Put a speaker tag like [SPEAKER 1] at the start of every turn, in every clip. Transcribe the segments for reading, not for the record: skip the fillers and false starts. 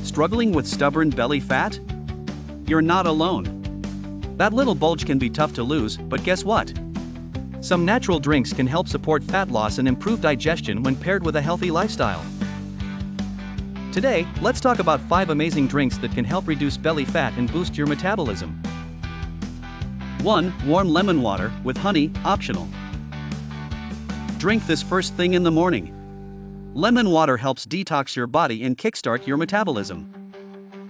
[SPEAKER 1] Struggling with stubborn belly fat? You're not alone. That little bulge can be tough to lose, but guess what? Some natural drinks can help support fat loss and improve digestion when paired with a healthy lifestyle. Today, let's talk about 5 amazing drinks that can help reduce belly fat and boost your metabolism. 1. Warm lemon water, with honey, optional. Drink this first thing in the morning. Lemon water helps detox your body and kickstart your metabolism.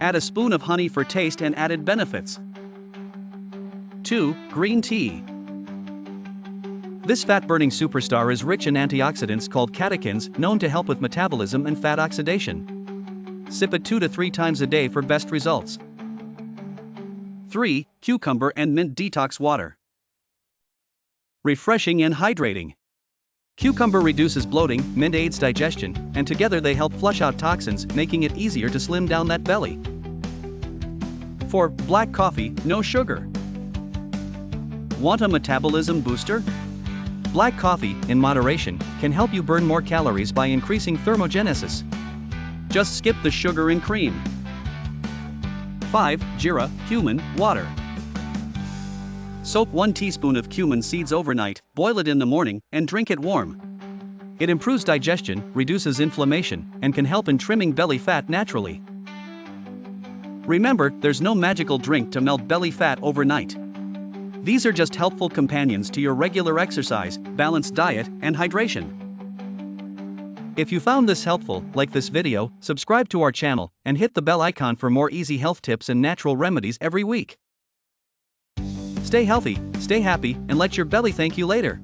[SPEAKER 1] Add a spoon of honey for taste and added benefits. 2. Green tea. This fat-burning superstar is rich in antioxidants called catechins, known to help with metabolism and fat oxidation. Sip it 2 to 3 times a day for best results. 3. Cucumber and mint detox water. Refreshing and hydrating. Cucumber reduces bloating, mint aids digestion, and together they help flush out toxins, making it easier to slim down that belly. 4. Black coffee, no sugar. Want a metabolism booster? Black coffee, in moderation, can help you burn more calories by increasing thermogenesis. Just skip the sugar and cream. 5. Jeera, cumin, water. Soak 1 teaspoon of cumin seeds overnight, boil it in the morning, and drink it warm. It improves digestion, reduces inflammation, and can help in trimming belly fat naturally. Remember, there's no magical drink to melt belly fat overnight. These are just helpful companions to your regular exercise, balanced diet, and hydration. If you found this helpful, like this video, subscribe to our channel, and hit the bell icon for more easy health tips and natural remedies every week. Stay healthy, stay happy, and let your belly thank you later.